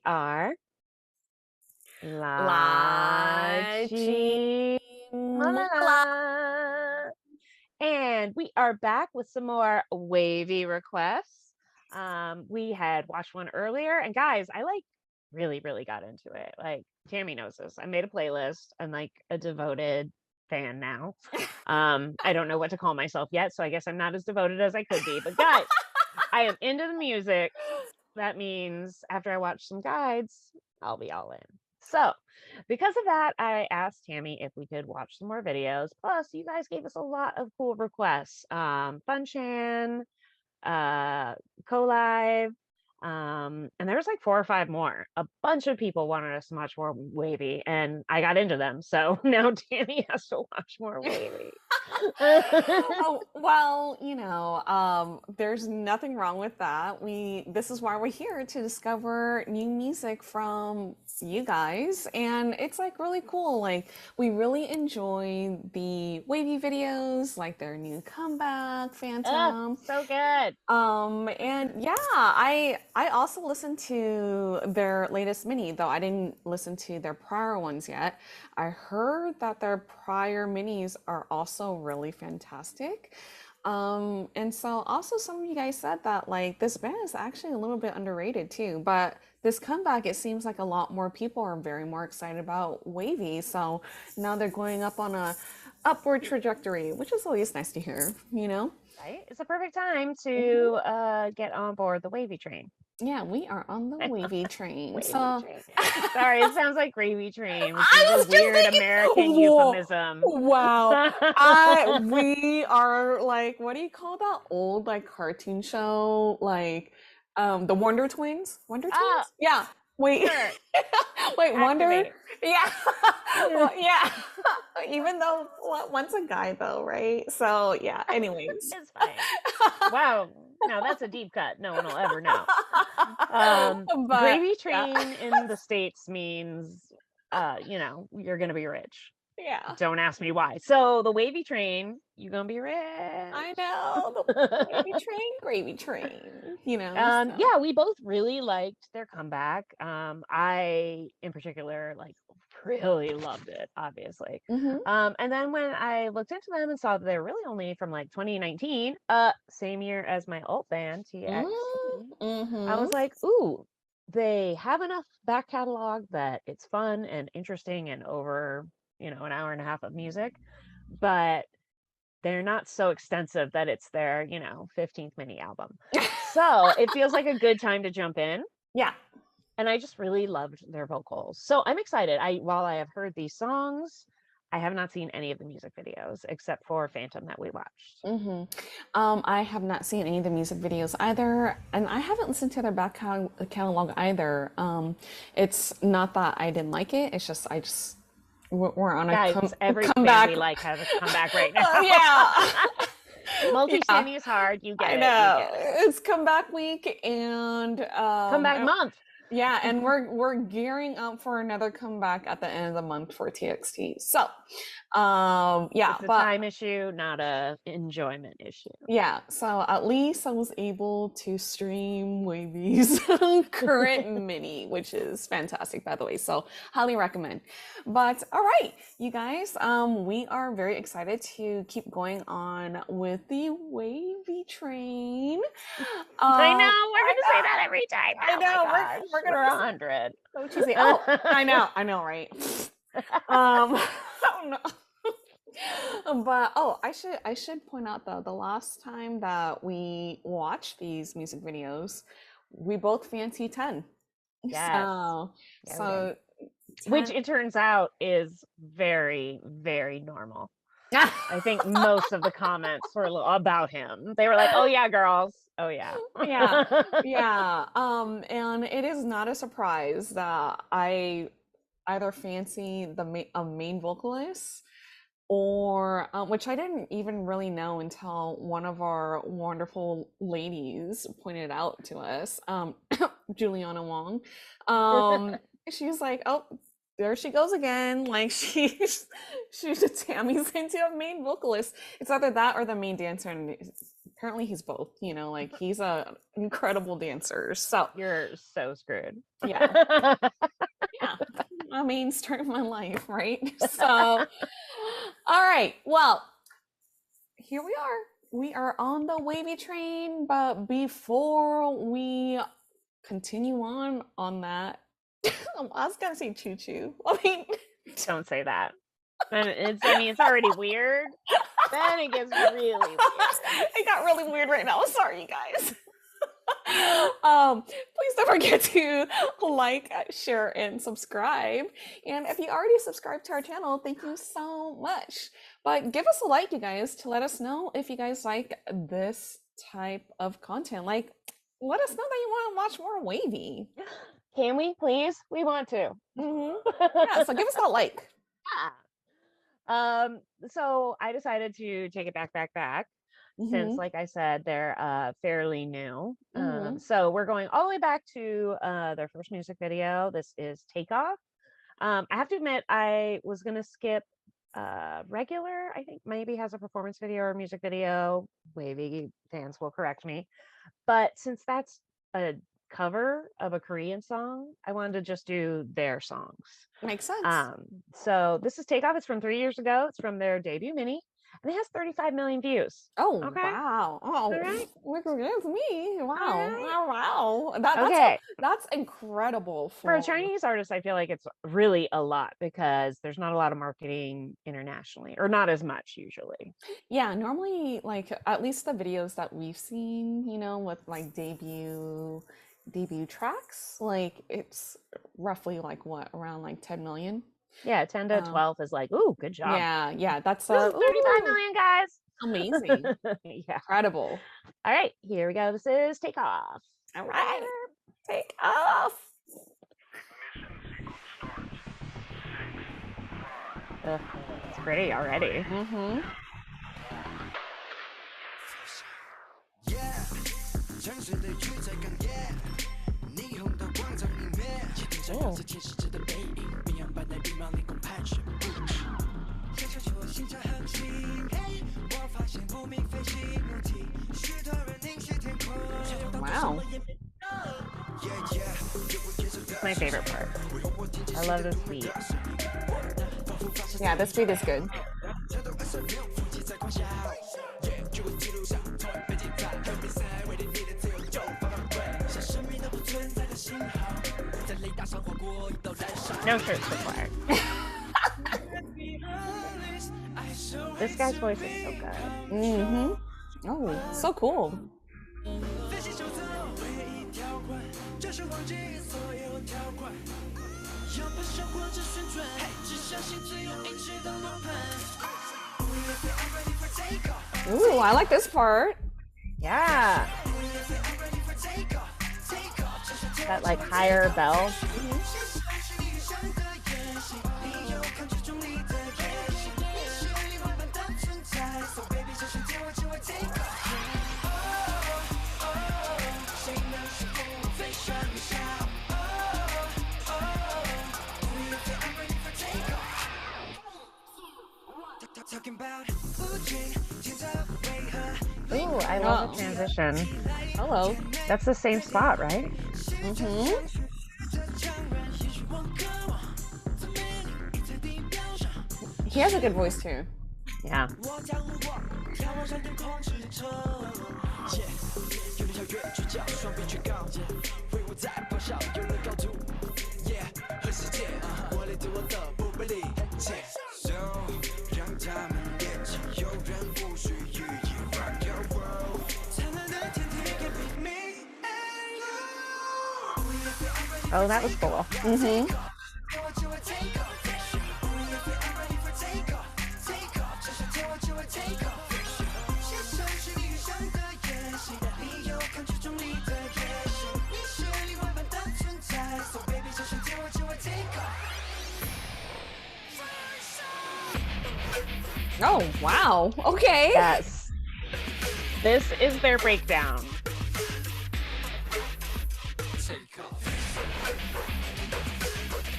are LaChiMoLaLa. LaChiMoLaLa. And we are back with some more wavy requests. We had watched one earlier, and guys, I really got into it. Like Tammy knows this. I made a playlist. I'm like a devoted fan now. I don't know what to call myself yet, so I guess I'm not as devoted as I could be. But guys, I am into the music. That means after I watch some guides, I'll be all in. So, because of that, I asked Tammy if we could watch some more videos. Plus, you guys gave us a lot of cool requests. Funchan, uh, Co-Live, and there was like 4 or 5 more. A bunch of people wanted us to watch more wavy, and I got into them. So now Tammy has to watch more wavy. Oh, well, there's nothing wrong with that. This is why we're here to discover new music from you guys, and it's like really cool. Like we really enjoy the wavy videos, like their new comeback, Phantom. So good. And yeah, I also listened to their latest mini, though I didn't listen to their prior ones yet. I heard that their prior minis are also really fantastic. And so also some of you guys said that like this band is actually a little bit underrated too, but this comeback, it seems like a lot more people are very more excited about Wavy. So now they're going up on a upward trajectory, which is always nice to hear, you know? Right? It's a perfect time Mhm. to get on board the wavy train. Yeah, we are on the wavy train. Wavy So train. Sorry, it sounds like gravy train, which is I a was just weird thinking, American whoa, euphemism. wow. We are like, what do you call that old like cartoon show? Like, the Wonder Twins? Wonder Oh, Twins? Yeah. Wait, sure. wait, Wonder? Activate. Yeah. Well, yeah. Even though one's a guy though, right? So yeah, anyways. It's fine. Wow. Now that's a deep cut. No one will ever know. But Gravy yeah. train in the States means, you're going to be rich. Yeah. Don't ask me why. So the wavy train, you're going to be I rich. know the gravy train, so. Yeah, we both really liked their comeback. I in particular really loved it, obviously. Hmm. And then when I looked into them and saw that they were really only from like 2019, same year as my alt band TXT, I Mm-hmm. was like, ooh, they have enough back catalog that it's fun and interesting and over, an hour and a half of music, but they're not so extensive that it's their, 15th mini album. So it feels like a good time to jump in. Yeah. And I just really loved their vocals. So I'm excited. While I have heard these songs, I have not seen any of the music videos except for Phantom that we watched. Mm-hmm. I have not seen any of the music videos either, and I haven't listened to their catalog either. It's not that I didn't like it. It's just we're on a Guys, every band comeback. we like has a comeback right now. Yeah. Yeah. Multi-Sammy is hard. You get I it. You know. get it. It's comeback week and Comeback month. yeah, and we're gearing up for another comeback at the end of the month for TXT. So, yeah, It's a but time issue, not a enjoyment issue. yeah, so at least I was able to stream Wavy's current mini, which is fantastic, by the way. So highly recommend. But all right, you guys, we are very excited to keep going on with the Wavy train. I know we're I gonna say that every time. I Oh know my gosh, we're we're gonna 100. so cheesy. Oh, I know, right? Oh no. But oh, I should point out though, the last time that we watched these music videos, we both fancy 10. Yes. So Yeah, we did. so Which 10. it turns out is very, very normal. I think most of the comments were about him. They were like, "Oh yeah, girls. Oh yeah." Yeah, yeah. And it is not a surprise that I either fancy a main vocalist or which I didn't even really know until one of our wonderful ladies pointed out to us, Juliana Wong. She's like, "Oh, there she goes again!" Like she's Tammy's into a main vocalist. It's either that or the main dancer, and apparently he's both, you know, like he's a incredible dancer. So You're so screwed. yeah, yeah. I mean, start of my life, right? So, all right. Well, here we are. We are on the wavy train, but before we continue on that, I was gonna say choo choo. I mean, Don't say that. And it's already weird. Then it gets really weird. it got really weird right now. Sorry, you guys. Please don't forget to like, share, and subscribe. And if you already subscribed to our channel, thank you so much. But give us a like, you guys, to let us know if you guys like this type of content. Like, let us know that you want to watch more wavy. Can we please? We want to. Yeah, so give us that like. So I decided to take it back since, like I said, they're fairly new. So we're going all the way back to their first music video. This is Takeoff. I have to admit, I was gonna skip regular. I think maybe has a performance video or music video. Wavy fans will correct me, but since that's a cover of a Korean song, I wanted to just do their songs. Makes sense. So this is Takeoff. It's from 3 years ago. It's from their debut mini, and it has 35 million views. Oh, okay. Wow. Oh, right. look at me. Wow. Right. Oh, wow. Okay. That's incredible. For a Chinese artist, I feel like it's really a lot because there's not a lot of marketing internationally, or not as much usually. Yeah, normally, like, at least the videos that we've seen, you know, with like debut tracks, like it's roughly like what, around like 10 million. Yeah, 10 to 12 is like, ooh, good job. Yeah, that's This is 35 million, guys. Amazing. Yeah. Incredible. All right, here we go. This is Takeoff. All right. Take off. It's pretty already. Wow. It's my favorite part. I love this beat. Yeah, this beat is good. No shirts required. This guy's voice is so good. Oh, so cool. Ooh, I like this part. Yeah. That like higher bell. Ooh, I love the transition. Hello. That's the same spot, right? He has a good voice too. Yeah. Oh, that was cool. Oh, wow. Okay. Yes. This is their breakdown.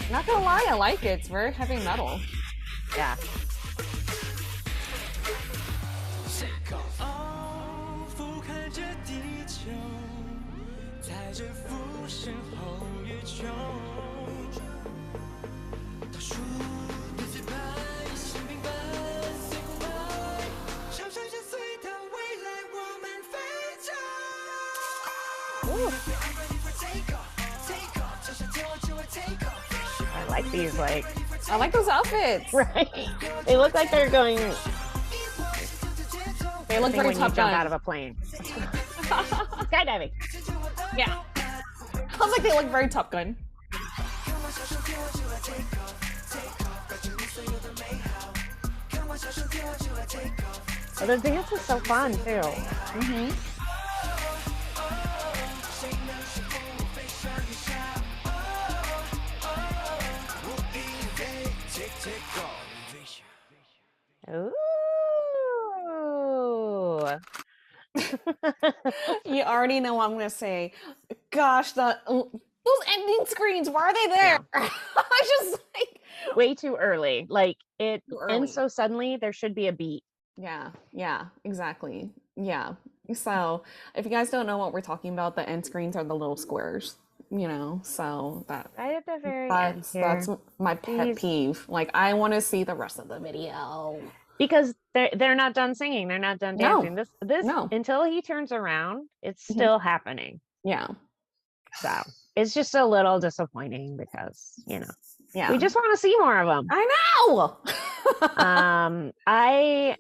Not gonna lie, I like it. It's very heavy metal. Yeah. I like these, like, I like those outfits. right? They look like they're going. They look very when you Top jump Gun. out of a plane. Skydiving. Yeah. I was like, they look very Top Gun. Oh, the dance is so fun too. Ooh. You already know what I'm gonna say. Gosh, those ending screens, why are they there? I just like way too early. Like it Too ends early. so suddenly. There should be a beat. Yeah, exactly. Yeah. So if you guys don't know what we're talking about, the end screens are the little squares, so Right at the very end that's here. my pet These- peeve. Like I want to see the rest of the video. Because they're not done singing. They're not done No, dancing. This no. until he turns around, it's Mhm. still happening. Yeah. So it's just a little disappointing because Yeah. we just want to see more of them. I know. I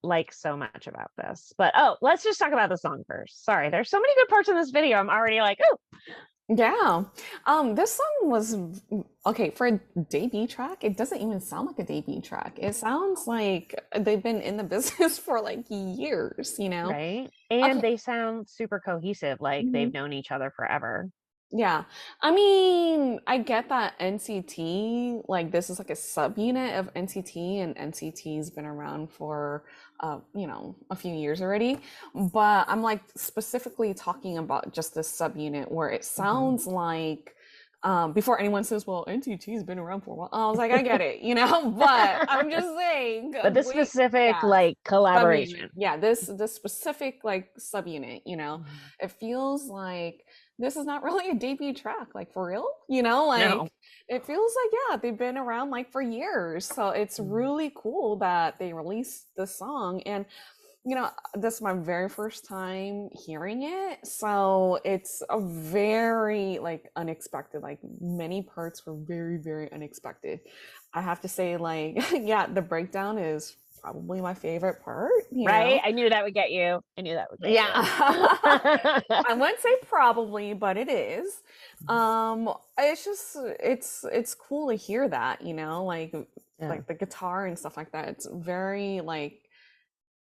like so much about this, but let's just talk about the song first. Sorry, there's so many good parts in this video. I'm already like, oh, Yeah. This song was okay for a debut track. It doesn't even sound like a debut track. It sounds like they've been in the business for like years, right. And Okay. they sound super cohesive, like they've Mhm. known each other forever. Yeah. I mean, I get that NCT, like this is like a subunit of NCT, and NCT's been around for a few years already. But I'm like specifically talking about just this subunit where it sounds like before anyone says, well, NCT's been around for a while. I was like, I get it, but I'm just saying. But this specific yeah, like subunit. collaboration. Yeah, this specific like subunit, it feels like this is not really a debut track, like for real, like No. it feels like, yeah, they've been around like for years. So it's really cool that they released the song. And this is my very first time hearing it, so it's a very like unexpected, like many parts were very, very unexpected. I have to say, like, yeah, the breakdown is probably my favorite part, Right? I knew that would get you. I knew that would get Yeah. you. I wouldn't say probably, but it is. It's just it's cool to hear that, like the guitar and stuff like that. It's very like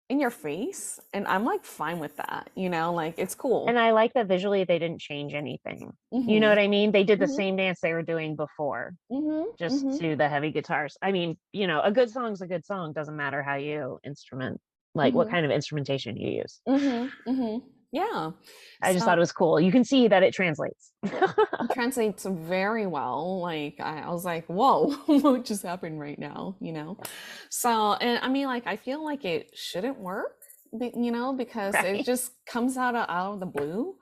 in your face, and I'm like fine with that, like it's cool. And I like that visually they didn't change anything. You know Mhm. what I mean? They did the Mhm. same dance they were doing before, just Mhm. to the heavy guitars. I mean, a good song's a good song. Doesn't matter how you instrument, like what Mhm. kind of instrumentation you use. Yeah. I just So thought it was cool. You can see that it translates. it translates very well. Like I was like, whoa, what just happened right now, So, and I mean, like I feel like it shouldn't work, because Right. it just comes out of the blue.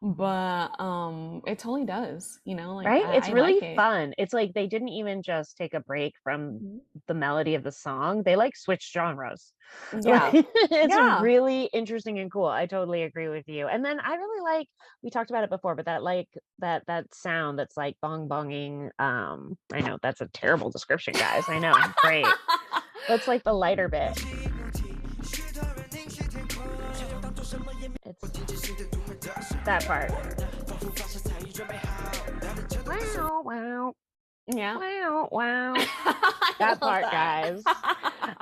But it totally does, like Right? It's I really like it. fun. It's like they didn't even just take a break from the melody of the song. They like switched genres. Yeah. It's Yeah. really interesting and cool. I totally agree with you. And then I really like, we talked about it before, but that like that sound that's like bong bonging. I know that's a terrible description, guys. I know. Great. That's like the lighter bit. It's that part. Wow, wow. Yeah. Wow, wow. I That love part, that.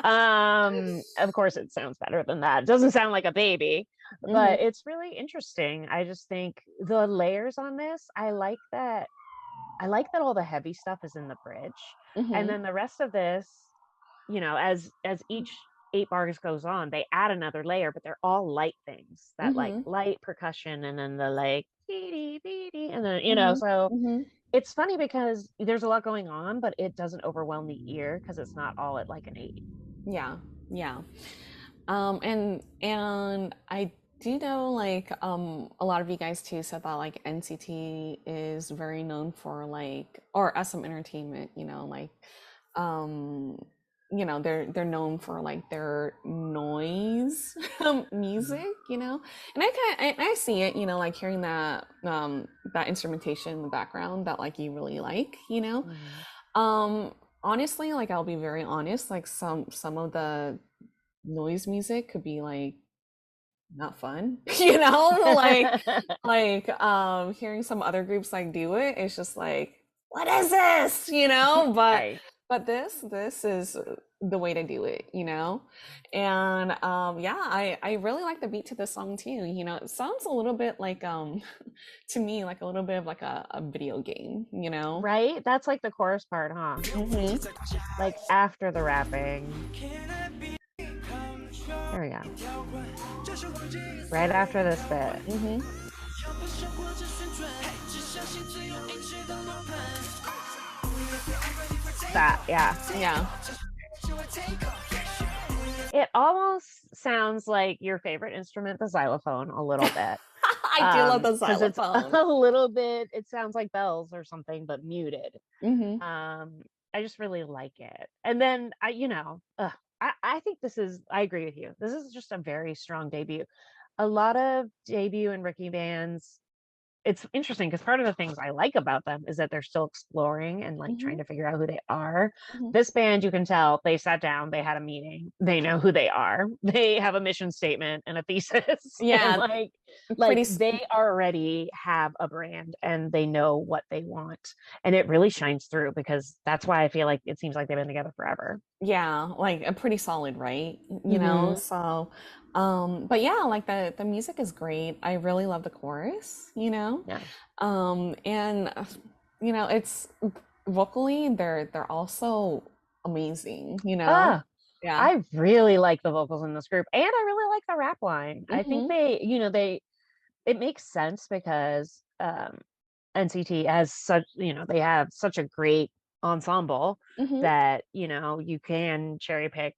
guys. Of course it sounds better than that. It doesn't sound like a baby, but it's really interesting. I just think the layers on this, I like that all the heavy stuff is in the bridge. And then the rest of this, as each 8 bars goes on, they add another layer, but they're all light things, that like light percussion, and then the like beady beady, and then so it's funny because there's a lot going on, but it doesn't overwhelm the ear because it's not all at like an 8. Yeah. And I Do you know, like, a lot of you guys too said that like NCT is very known for like, or SM Entertainment, um, they're known for like their noise music, and I see it, like hearing that instrumentation in the background that like you really like. Mhm. Um, Honestly, like I'll be very honest, like some of the noise music could be like not fun, hearing some other groups like do it, it's just like, what is this? Right. But this is the way to do it. And yeah, I really like the beat to this song too. It sounds a little bit like to me like a little bit of like a video game. Right? That's like the chorus part, huh? Hmm. Like after the rapping. There we go. Right after this bit. Hmm. That, yeah. Yeah. It almost sounds like your favorite instrument, the xylophone, a little bit. I do love the Because it's xylophone. a little bit, it sounds like bells or something, but muted. Hmm. I just really like it. And then I think I agree with you. This is just a very strong debut. A lot of debut and rookie bands, it's interesting because part of the things I like about them is that they're still exploring and like trying Hmm. to figure out who they are. Hmm. This band, you can tell they sat down, they had a meeting, they know who they are, they have a mission statement and a thesis, and Yeah, like pretty. they already have a brand and they know what they want, and it really shines through because that's why I feel like it seems like they've been together forever. Yeah, like a pretty solid, right? Hmm. So, but yeah, like the music is great. I really love the chorus. Yeah. And it's vocally they're also amazing. Ah, Yeah. I really like the vocals in this group, and I really like the rap line. I think Mm-hmm. they it makes sense because NCT has they have such a great ensemble Mm-hmm. that, you can cherry pick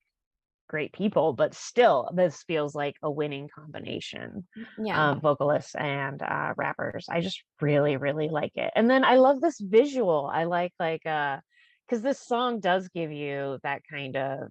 great people, but still this feels like a winning combination Yeah. of vocalists and rappers. I just really, really like it. And then I love this visual. I like because this song does give you that kind of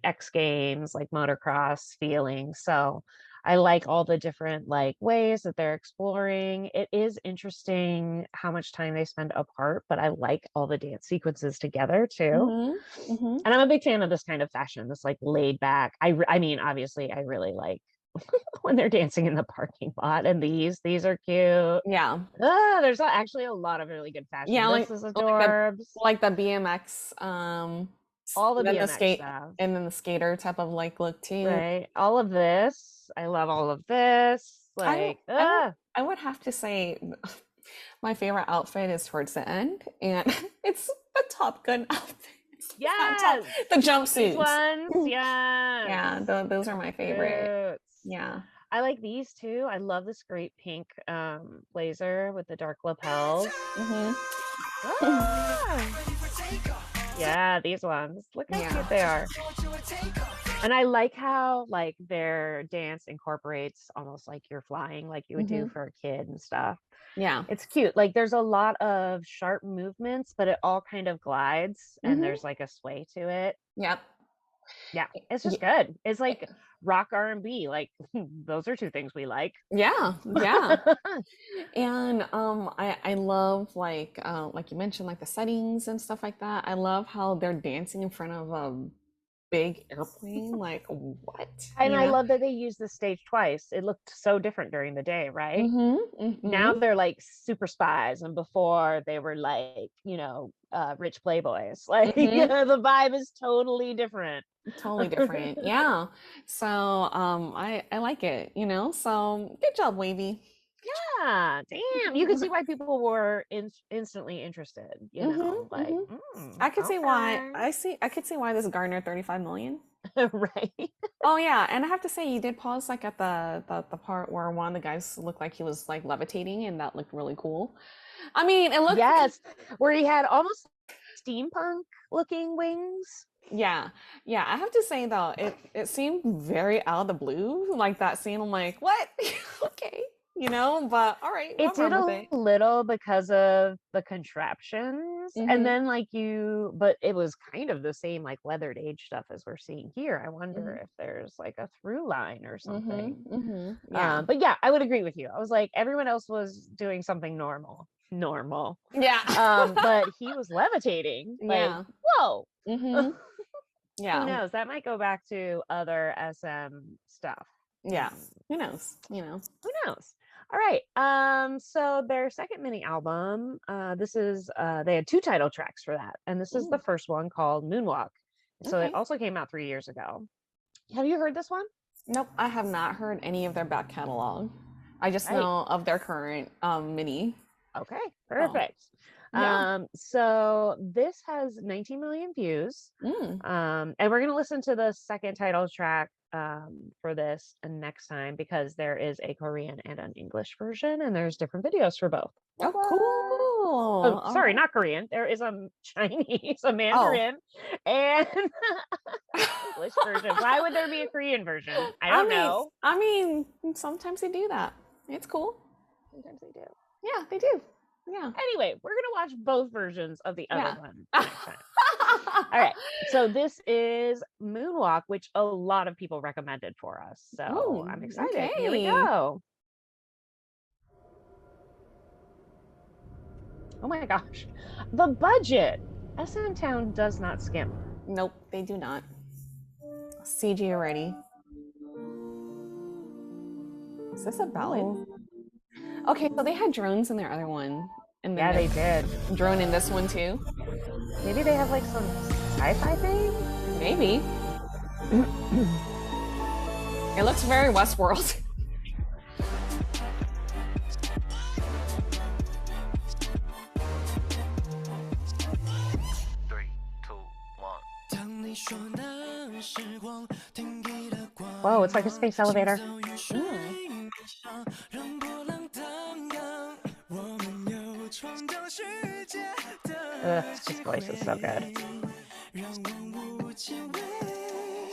X Games, like motocross feeling. So I like all the different like ways that they're exploring. It is interesting how much time they spend apart, but I like all the dance sequences together too. Mm-hmm. Mm-hmm. And I'm a big fan of this kind of fashion, this like laid back. I mean, obviously, I really like when they're dancing in the parking lot, and these are cute. Yeah. There's actually a lot of really good fashion. Yeah, This is like the adorbs. like the BMX, All the then the BMX skate, stuff, and then the skater type of like look too. right? All of this. I love all of this. I Like, I would I would have to say my favorite outfit is towards the end, and it's the Top Gun outfit. It's not top, yes, the these jumpsuits. ones. Yes, Yeah, those are my favorite. cute. Yeah. I like these too. I love this great pink blazer with the dark lapels. Hmm. Ah! Yeah, these ones. Look how Yeah. cute they are. And I like how like their dance incorporates almost like you're flying like you would do Hmm. for a kid and stuff. Yeah. It's cute. Like there's a lot of sharp movements, but it all kind of glides and Hmm. there's like a sway to it. Yep. Yeah, it's just Y- good. It's like rock R&B. Like those are two things we like. Yeah. Yeah. And I love like you mentioned like the settings and stuff like that. I love how they're dancing in front of a big airplane. Like what? And You I know? love that they used the stage twice. It looked so different during the day, right? Mm-hmm. Mm-hmm. Now they're like super spies, and before they were like, rich playboys. Like Mm-hmm. the vibe is totally different. Totally different. Yeah. So I like it. So good job, Wavy. Yeah, damn. You can see why people were instantly interested, Mm-hmm. like, Mm-hmm. I could see why okay. I could see why this garnered 35 million. Right. Oh yeah, and I have to say you did pause like at the part where one of the guys looked like he was like levitating and that looked really cool. I mean, it looked Yes, where he had almost steampunk looking wings. Yeah, yeah. I have to say though, it seemed very out of the blue, like that scene. I'm like, what? Okay, but all right, It we'll did run with a it. little because of the contraptions, and Mm-hmm. then but it was kind of the same like weathered age stuff as we're seeing here. I Mm-hmm. wonder if there's like a through line or Mm-hmm. something. Mm-hmm. Yeah. But yeah, I would agree with you. I was like, everyone else was doing something normal. Yeah. But he was levitating. Like, Yeah. whoa. Mm-hmm. Who Yeah. knows? That might go back to other SM stuff. Yeah. Hmm. Who knows? Who knows? All right. So their second mini album, they had two title tracks for that, and this is the Ooh, first one called Moonwalk. So it okay. also came out 3 years ago. Have you heard this one? Nope, I have not heard any of their back catalog. I just Right. know of their current mini. Okay, Oh, perfect. yeah. So this has 19 million views. Mm, And we're gonna listen to the second title track for this next time because there is a Korean and an English version, and there's different videos for both. What? oh, cool. Oh, All sorry, right. not Korean. There is a Chinese, a Oh. Mandarin, and English version. Why would there be a Korean version? I I don't mean, know. I mean, sometimes they do that. It's cool. Sometimes they do. Yeah, they do. Yeah. Anyway, we're gonna watch both versions of the other Yeah. one next time. All right. So this is Moonwalk, which a lot of people recommended for us. So Oh, I'm excited. Here we okay. go. Oh my gosh. The budget. SM Town does not skimp. Nope, they do not. CG already. Is this a ballad? Oh. Okay, so they had drones in their other one. And then Yeah, they did. drone in this one too. Maybe they have like some sci-fi thing? Maybe. It looks very Westworld. Three, two, one. Whoa, it's like a space elevator. Mm. Ugh, his voice is so good.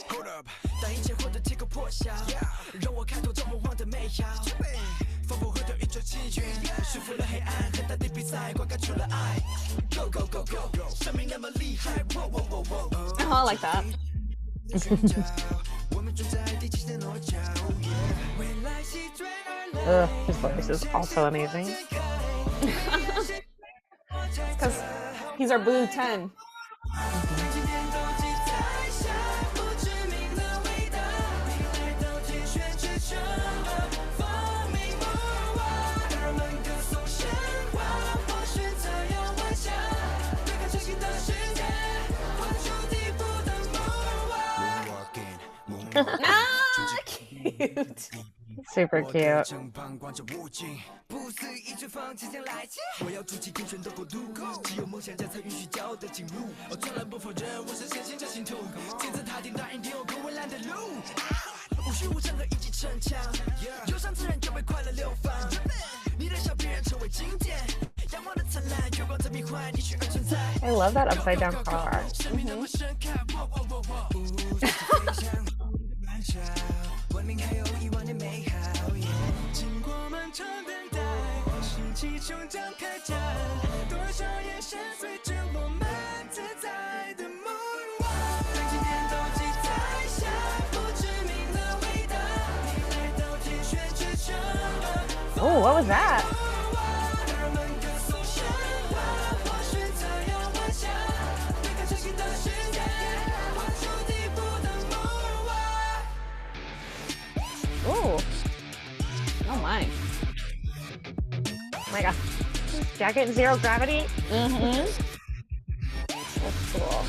Hold up，当一切获得结果破晓，让我开拓这梦幻的美好。仿佛喝掉一樽气源，束缚了黑暗，和大地比赛，灌溉出了爱。Go go go go，生命那么厉害，Wow wow wow wow。Oh, I like that. 我们住在地极的落脚，未来席卷而来。Ugh, his voice is also amazing. Because he's our blue 10. Ah, cute. Super cute. 身旁光着无尽，不思一阵风即将来袭。我要筑起天选的国度，只有梦想家才允许脚的进入。从来不否认我是先行者信徒，金字塔顶端一定有更蔚蓝的路。无需无伤和一骑逞强，忧伤自然就被快乐流放。你的笑必然成为经典，阳光的灿烂，月光的迷幻，你需而存在。 I love that upside down car. 生命那么深刻，无限飞翔，漫长，文明还有1万年美好。经过漫长等待，士气胸张开展，多少眼神随着我们自在的梦望。当今天都记在下，不知名的伟大，你来到天选之城。Oh, what was that? Ooh. Oh my. Oh my gosh. Jacket in zero gravity? Mm-hmm. That's cool.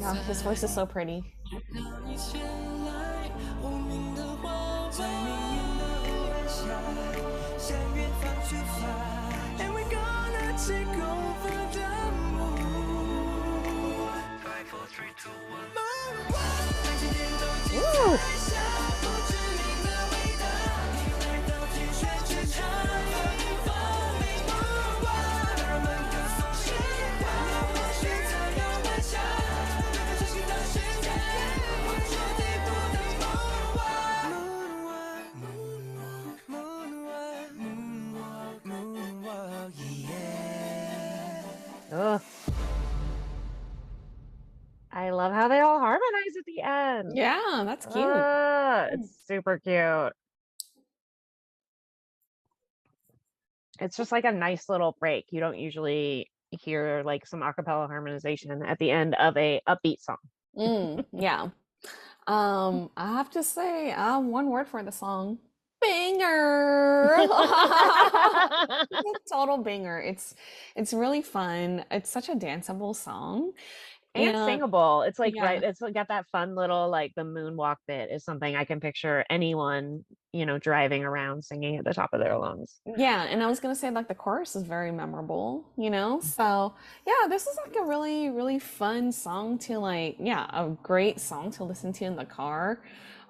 Oh, his voice is so pretty. Woo! Ugh. I love how they all harmonize at the end. Yeah, that's cute. It's super cute. It's just like a nice little break. You don't usually hear like some acapella harmonization at the end of a upbeat song. Yeah. I have to say, one word for the song. Banger. It's a total banger. It's really fun. It's such a danceable song. And And singable. It's like yeah. right. It's got that fun little like the moonwalk bit is something I can picture anyone, driving around singing at the top of their lungs. Yeah, and I was gonna say like the chorus is very memorable, you know? So yeah, this is like a really, really fun song to like, yeah, a great song to listen to in the car.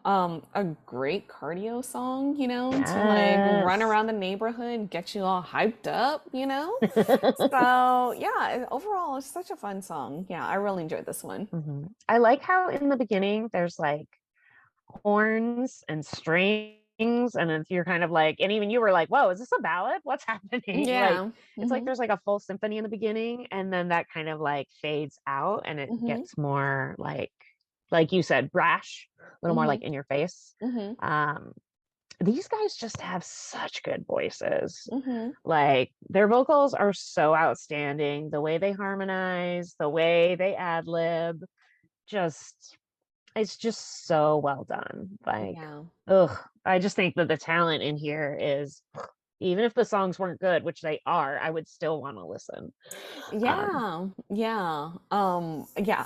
A great cardio song, you know, to like run Yes. around the neighborhood, get you all hyped up, you know? So yeah, overall it's such a fun song. Yeah, I really enjoyed this one. I like how in the beginning there's like horns and strings, and then you're kind of like, and even you were like, whoa, is this a ballad? What's happening? Like, Yeah. it's like Mm-hmm. there's like a full symphony in the beginning, and then that kind of like fades out and it Mm-hmm. gets more like you said, brash, a little more Mm-hmm. like in your face. Mm-hmm. um these guys just have such good voices. Mm-hmm. Like their vocals are so outstanding, the way they harmonize, the way they ad lib, just it's just so well done. Like, Yeah. ugh, I just think that the talent in here is, even if the songs weren't good, which they are, I would still want to listen. Um, Yeah, yeah. Yeah,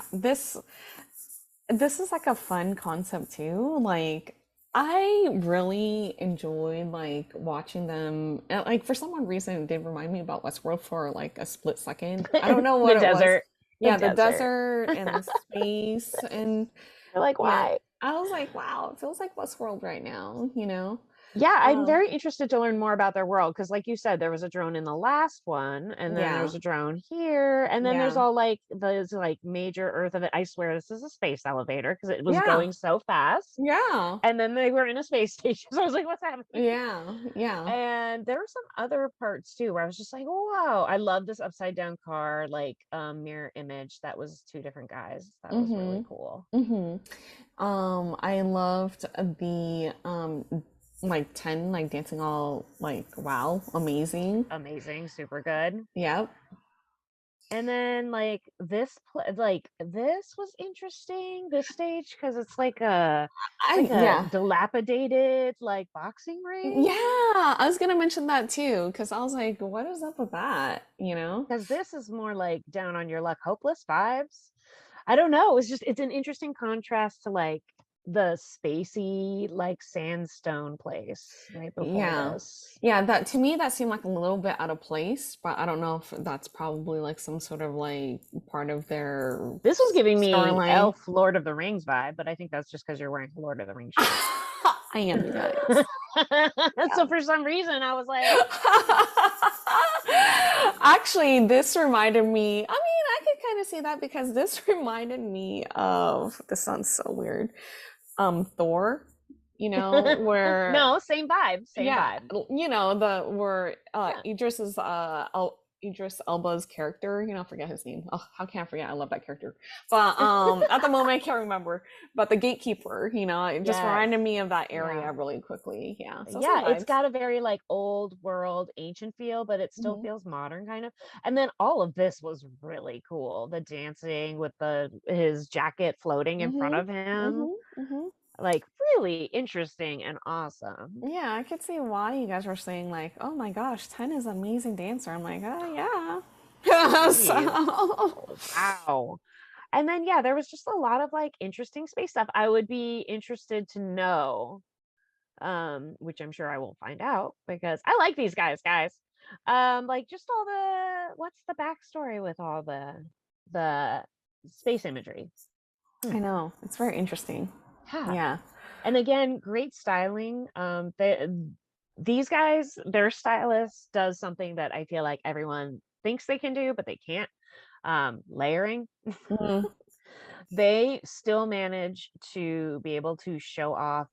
this is like a fun concept too. Like I really enjoyed like watching them. Like for some reason it did remind me about Westworld for like a split second. I don't know the what it was. desert, the Yeah, the desert. desert and the space and You're like, yeah. why? I was like, wow, it feels like Westworld right now, you know? Yeah, I'm Um, very interested to learn more about their world because, like you said, there was a drone in the last one, and then yeah. there's a drone here, and then there's Yeah. all like those like major Earth of it. I swear this is a space elevator because it was Yeah. going so fast, Yeah. and then they were in a space station. So I was like, what's happening? Yeah. Yeah. And there were some other parts too where I was just like, wow, I love this upside down car, like mirror image that was two different guys. That was really Mm-hmm. cool. Mm-hmm. I loved the like 10 like dancing all like wow, amazing. Amazing, super good. Yep. And then like this was interesting, this stage, because it's like a Yeah. dilapidated like boxing ring. Yeah, I was gonna mention that too, because I was like, what is up with that? You know? Because this is more like down on your luck, hopeless vibes. I don't know. It's an interesting contrast to like the spacey like sandstone place right before Yeah. this. Yeah, that to me that seemed like a little bit out of place, but I don't know if that's probably like some sort of like part of their This was giving me storyline. Elf Lord of the Rings vibe, but I think that's just because you're wearing a Lord of the Rings shirt. I am, you guys. So for some reason I was like, Actually, this reminded me. I mean, I could kind of see that because this reminded me of this sounds so weird. Thor, you know, where no, same vibe, same yeah, vibe. you know, the where Yeah. Idris Elba's character, you know, I forget his name. Oh, how can I forget? I love that character. But at the moment I can't remember. But the gatekeeper, you know, it just Yes. reminded me of that area Yeah. really quickly. Yeah. So Yeah, some it's vibes. got a very like old world ancient feel, but it still Mhm. feels modern kind of. And then all of this was really cool. The dancing with his jacket floating in front Mhm. of him. Mhm. Mhm. Like really interesting and awesome. Yeah, I could see why you guys were saying like, "Oh my gosh, 10 is an amazing dancer." I'm like, "Oh yeah." Jeez. So, Wow. And then yeah, there was just a lot of like interesting space stuff. I would be interested to know, which I'm sure I will find out because I like these guys. Like just all what's the backstory with all the space imagery? I know, it's very interesting. Yeah. Yeah. And again, great styling. These guys, their stylist does something that I feel like everyone thinks they can do, but they can't. Layering. Mhm. They still manage to be able to show off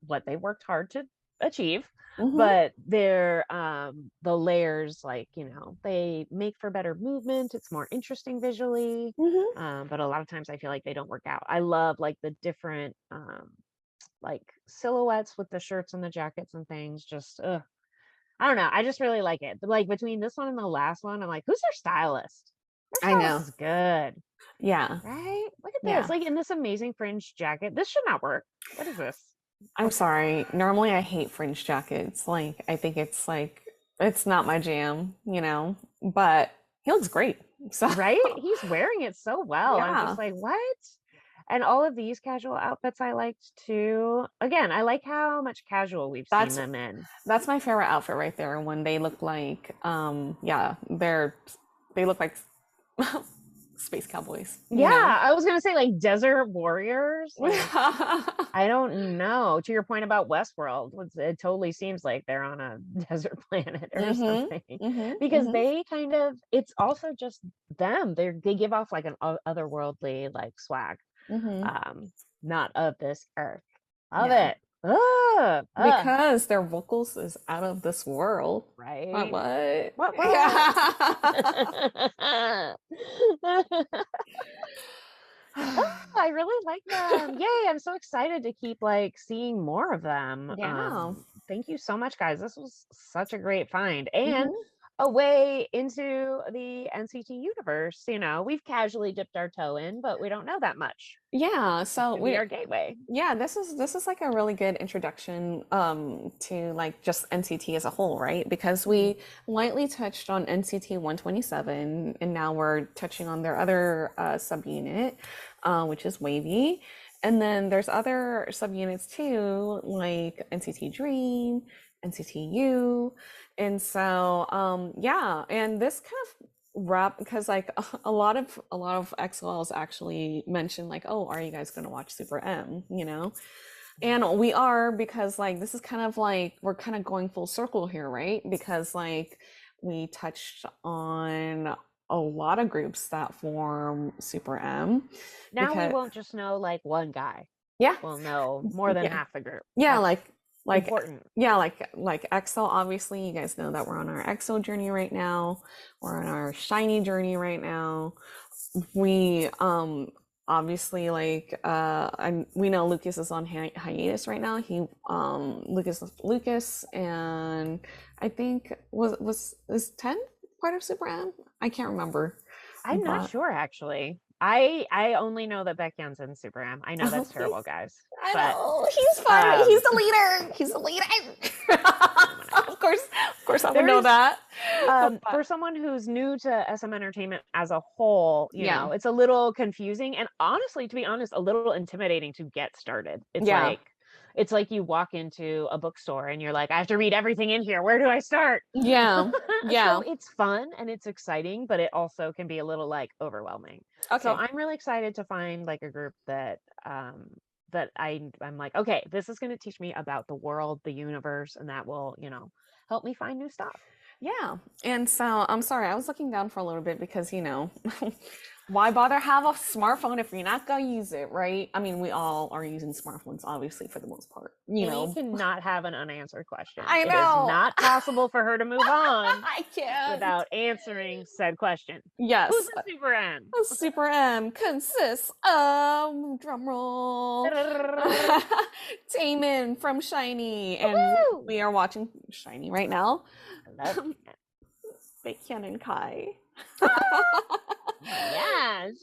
what they worked hard to achieve. Mhm. But they're the layers, like, they make for better movement. It's more interesting visually. Mhm. But a lot of times I feel like they don't work out. I love like the different like silhouettes with the shirts and the jackets and things. Just I don't know. I just really like it. But, like, between this one and the last one, I'm like, who's their stylist? Their I know. stylist is good, Yeah. right? Look at Yeah. this. Like in this amazing fringe jacket. This should not work. What is this? I'm sorry. Normally I hate fringe jackets. Like I think it's like it's not my jam, but he looks great. So Right? He's wearing it so well. I'm yeah. just like, what? And all of these casual outfits I liked too. Again, I like how much casual we've seen That's them in. that's my favorite outfit right there when they look like yeah, they look like space cowboys, Yeah, I was gonna say like desert warriors. Like, I don't know. To your point about Westworld, it totally seems like they're on a desert planet or Mhm. something Mhm. because Mhm. they kind of, it's also just them. They give off like an otherworldly like swag. Mhm. Um, not of this earth. Of Yeah. it. Ugh, ugh, Because their vocals is out of this world. right? What? What? Oh, I really like them. Yay, I'm so excited to keep like seeing more of them. Yeah. Thank you so much, guys. This was such a great find and Mhm. a way into the NCT universe. We've casually dipped our toe in, but we don't know that much. Yeah, This so could be we our gateway. yeah, this is like a really good introduction to like just NCT as a whole, right? Because Mhm. we lightly touched on NCT 127 and now we're touching on their other subunit, which is WayV. And then there's other subunits too, like NCT Dream, NCT U. And so yeah, and this kind of wrap because like a lot of XLs actually mentioned like, oh, are you guys gonna watch Super M? And we are because like this is kind of like we're kind of going full circle here, right? Because like we touched on a lot of groups that form Super M Now we because won't just know like one guy. yeah, We'll know more than yeah, half the group. yeah, That's like important. yeah, like EXO, obviously, you guys know that we're on our EXO journey right now. We're on our shiny journey right now. We obviously like we know Lucas is on hiatus right now. He Lucas and I think is 10 part of Super M? I can't remember. I'm not But sure actually. I only know that Baekhyun's in Super M. I know that's terrible, guys. I But know he's fun. um He's the leader. He's the leader. oh my gosh. Of course, I would know There's that. for But someone who's new to SM entertainment as a whole, yeah, it's a little confusing and honestly, to be honest, a little intimidating to get started. yeah, It's like you walk into a bookstore and you're like, I have to read everything in here. Where do I start? yeah, So yeah. it's fun and it's exciting, but it also can be a little like overwhelming. So Okay, I'm really excited to find like a group that I'm like, okay, this is going to teach me about the world, the universe, and that will, help me find new stuff. yeah. And so I'm sorry, I was looking down for a little bit because why bother have a smartphone if you're not gonna use it, right? I mean, we all are using smartphones, obviously, for the most part. Amy cannot have an unanswered question. I It is know. not possible for her to move on I can't. without answering said question. Who's Yes, the Super N? Super M consists of drum roll. Damon from Shiny, and Woo! we are watching Shiny right now. I love Baekhyun and Kai. yes.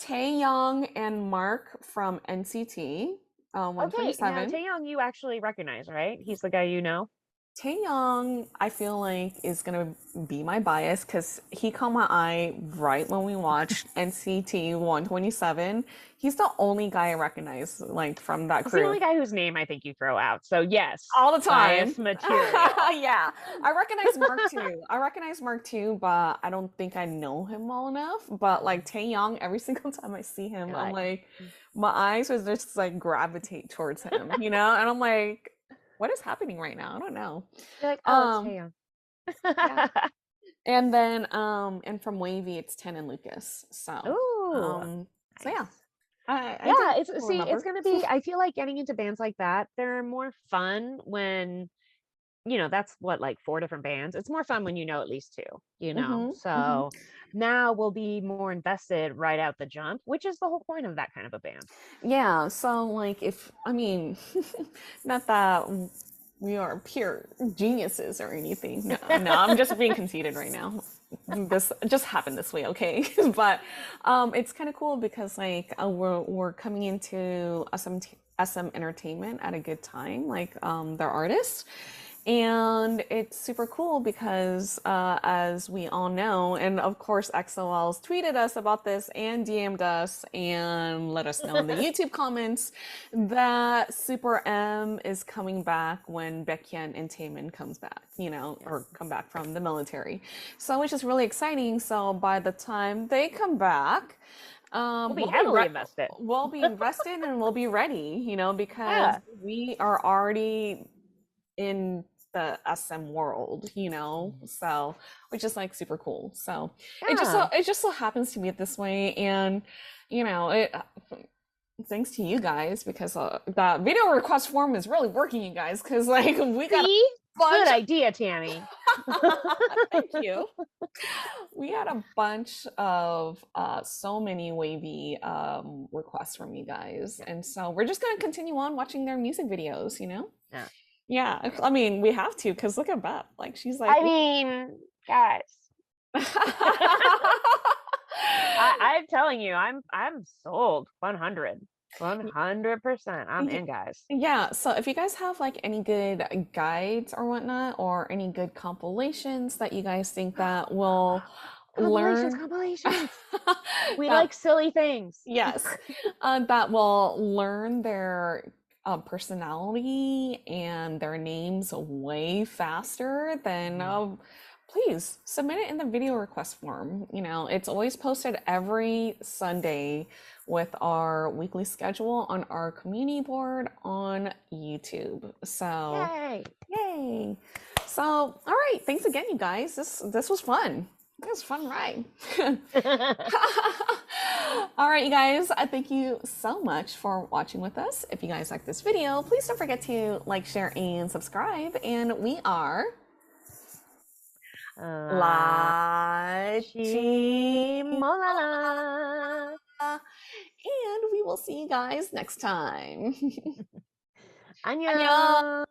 Taeyong and Mark from NCT Okay, now 127. Taeyong, you actually recognize, right? He's the guy you know. Taeyong, I feel like is gonna be my bias because he caught my eye right when we watched NCT 127. He's the only guy I recognize like from that He's the only crew guy whose name I think you throw out. So yes, all the time. bias material. Yeah, I recognize Mark too. I recognize Mark too, but I don't think I know him well enough. But like Taeyong, every single time I see him, You're I'm like, like, my eyes would just like gravitate towards him, and I'm like, what is happening right now? I don't know. you're like, oh, it's Um, Taeyong. yeah. And then and from WayV it's 10 and Lucas. Ooh, Yeah. nice. I Yeah, think it's people see, it's remember. gonna be I feel like getting into bands like that, they're more fun when that's what, like 4 different bands. It's more fun when you know at least 2, you know? Hmm. Hmm. So now we'll be more invested right out the jump, which is the whole point of that kind of a band. Yeah, so like if I mean, not that we are pure geniuses or anything. No, no, I'm just being conceited right now. This just happened this way, okay? But it's kind of cool because like we're coming into SM Entertainment at a good time, like their artists. And it's super cool because, as we all know, and of course, XOL's tweeted us about this and DM'd us and let us know in the YouTube comments that Super M is coming back when Baekhyun and Taemin comes back, or come back from the military. So, which is really exciting. So, by the time they come back, We'll be heavily invested. we'll be invested and we'll be ready, because Yeah. we are already in the SM world, so which is like super cool. So Yeah. it just so happens to be this way, and it thanks to you guys because that video request form is really working, you guys, because like we got a See? bunch. Good idea, Tammy. Thank you. We had a bunch of so many wavy requests from you guys, and so we're just gonna continue on watching their music videos. Yeah. Yeah, I mean, we have to because look at Beth. Like she's like, I mean, guys, I'm telling you, I'm sold 100%. I'm in, guys. yeah. So if you guys have like any good guides or whatnot, or any good compilations that you guys think that will learn Compilations. We that like silly things. yes, that will learn their personality and their names way faster, then please submit it in the video request form. It's always posted every Sunday with our weekly schedule on our community board on YouTube. So, Yay. yay. So, all right. Thanks again, you guys. This was fun. It was a fun ride. All right, you guys, thank you so much for watching with us. If you guys like this video, please don't forget to like, share, and subscribe. And we are LaChiMoLaLa. and we will see you guys next time. 안녕. 안녕.